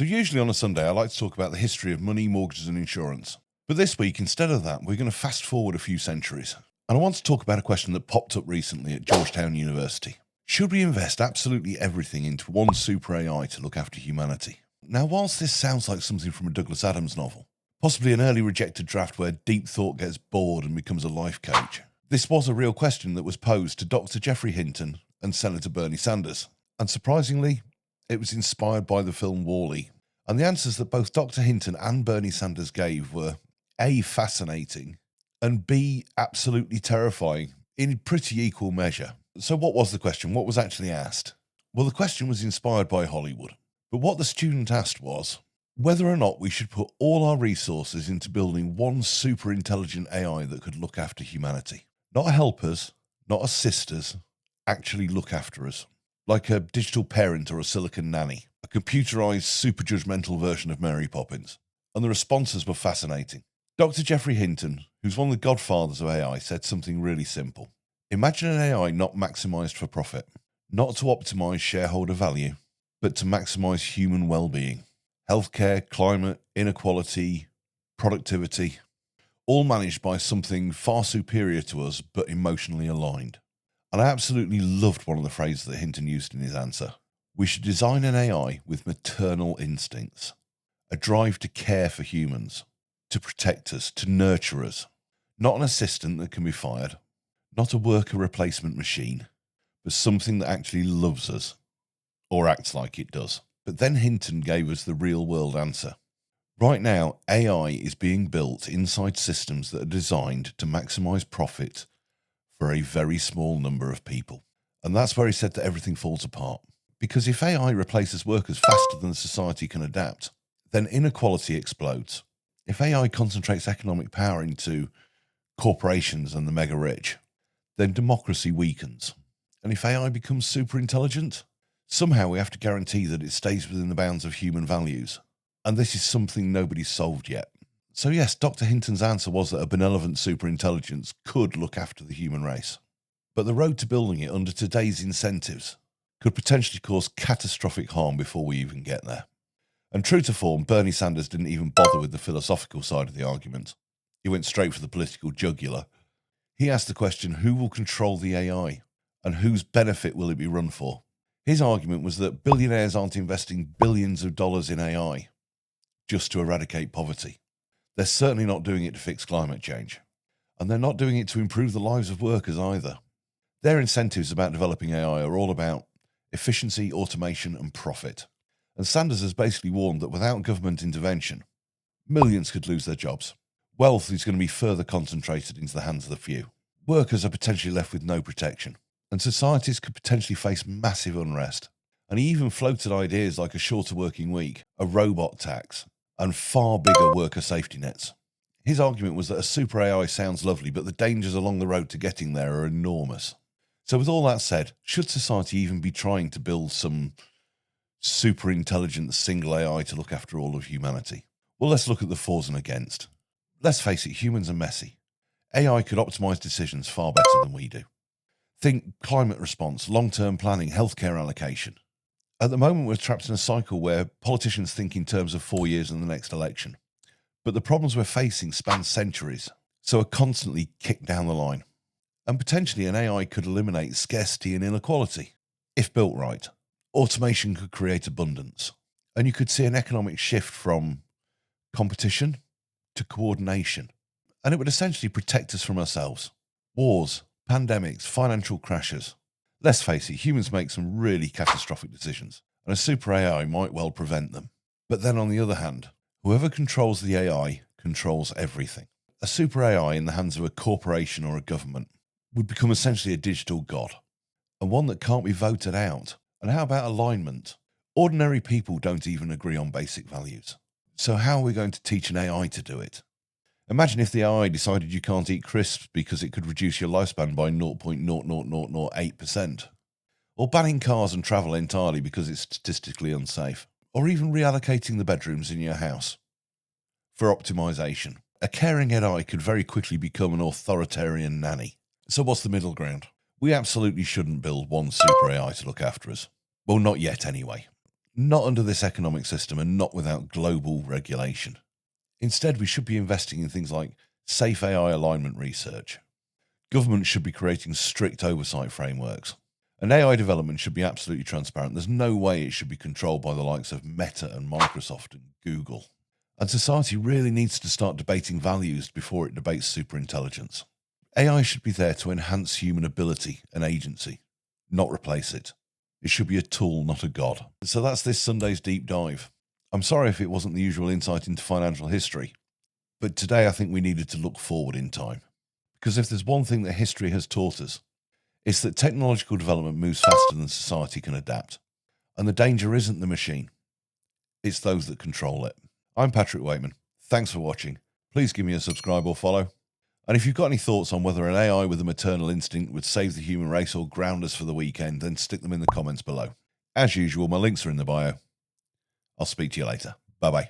So usually on a Sunday, I like to talk about the history of money, mortgages and insurance. But this week, instead of that, we're going to fast forward a few centuries. And I want to talk about a question that popped up recently at Georgetown University. Should we invest absolutely everything into one super AI to look after humanity? Now, whilst this sounds like something from a Douglas Adams novel, possibly an early rejected draft where deep thought gets bored and becomes a life coach, this was a real question that was posed to Dr. Geoffrey Hinton and Senator Bernie Sanders. And surprisingly, it was inspired by the film WALL-E. And the answers that both Dr. Hinton and Bernie Sanders gave were A, fascinating, and B, absolutely terrifying in pretty equal measure. So what was the question? What was actually asked? Well, the question was inspired by Hollywood. But what the student asked was whether or not we should put all our resources into building one super intelligent AI that could look after humanity. Not help us, not assist us, actually look after us. Like a digital parent or a silicon nanny, a computerized super judgmental version of Mary Poppins. And the responses were fascinating. Dr. Geoffrey Hinton, who's one of the godfathers of AI, said something really simple. Imagine an AI not maximized for profit, not to optimize shareholder value, but to maximize human well-being. Healthcare, climate, inequality, productivity, all managed by something far superior to us, but emotionally aligned. And I absolutely loved one of the phrases that Hinton used in his answer. We should design an AI with maternal instincts, a drive to care for humans, to protect us, to nurture us. Not an assistant that can be fired, not a worker replacement machine, but something that actually loves us, or acts like it does. But then Hinton gave us the real world answer. Right now, AI is being built inside systems that are designed to maximize profit for a very small number of people. And that's where he said that everything falls apart. Because if AI replaces workers faster than society can adapt, then inequality explodes. If AI concentrates economic power into corporations and the mega rich, then democracy weakens. And if AI becomes super intelligent, somehow we have to guarantee that it stays within the bounds of human values. And this is something nobody's solved yet. So yes, Dr. Hinton's answer was that a benevolent superintelligence could look after the human race. But the road to building it under today's incentives could potentially cause catastrophic harm before we even get there. And true to form, Bernie Sanders didn't even bother with the philosophical side of the argument. He went straight for the political jugular. He asked the question, who will control the AI? And whose benefit will it be run for? His argument was that billionaires aren't investing billions of dollars in AI just to eradicate poverty. They're certainly not doing it to fix climate change. And they're not doing it to improve the lives of workers either. Their incentives about developing AI are all about efficiency, automation, and profit. And Sanders has basically warned that without government intervention, millions could lose their jobs. Wealth is going to be further concentrated into the hands of the few. Workers are potentially left with no protection. And societies could potentially face massive unrest. And he even floated ideas like a shorter working week, a robot tax, and far bigger worker safety nets. His argument was that a super AI sounds lovely, but the dangers along the road to getting there are enormous. So with all that said, should society even be trying to build some super intelligent single AI to look after all of humanity? Well, let's look at the fors and against. Let's face it, humans are messy. AI could optimize decisions far better than we do. Think climate response, long-term planning, healthcare allocation. At the moment, we're trapped in a cycle where politicians think in terms of 4 years and the next election. But the problems we're facing span centuries, so are constantly kicked down the line. And potentially an AI could eliminate scarcity and inequality, if built right. Automation could create abundance. And you could see an economic shift from competition to coordination. And it would essentially protect us from ourselves. Wars, pandemics, financial crashes. Let's face it, humans make some really catastrophic decisions, and a super AI might well prevent them. But then on the other hand, whoever controls the AI controls everything. A super AI in the hands of a corporation or a government would become essentially a digital god, and one that can't be voted out. And how about alignment? Ordinary people don't even agree on basic values. So how are we going to teach an AI to do it? Imagine if the AI decided you can't eat crisps because it could reduce your lifespan by 0.00008%. Or banning cars and travel entirely because it's statistically unsafe. Or even reallocating the bedrooms in your house. For optimization, a caring AI could very quickly become an authoritarian nanny. So what's the middle ground? We absolutely shouldn't build one super AI to look after us. Well, not yet anyway. Not under this economic system and not without global regulation. Instead, we should be investing in things like safe AI alignment research. Governments should be creating strict oversight frameworks. And AI development should be absolutely transparent. There's no way it should be controlled by the likes of Meta and Microsoft and Google. And society really needs to start debating values before it debates superintelligence. AI should be there to enhance human ability and agency, not replace it. It should be a tool, not a god. So that's this Sunday's deep dive. I'm sorry if it wasn't the usual insight into financial history, but today I think we needed to look forward in time. Because if there's one thing that history has taught us, it's that technological development moves faster than society can adapt. And the danger isn't the machine, it's those that control it. I'm Patrick Weightman. Thanks for watching. Please give me a subscribe or follow. And if you've got any thoughts on whether an AI with a maternal instinct would save the human race or ground us for the weekend, then stick them in the comments below. As usual, my links are in the bio. I'll speak to you later. Bye-bye.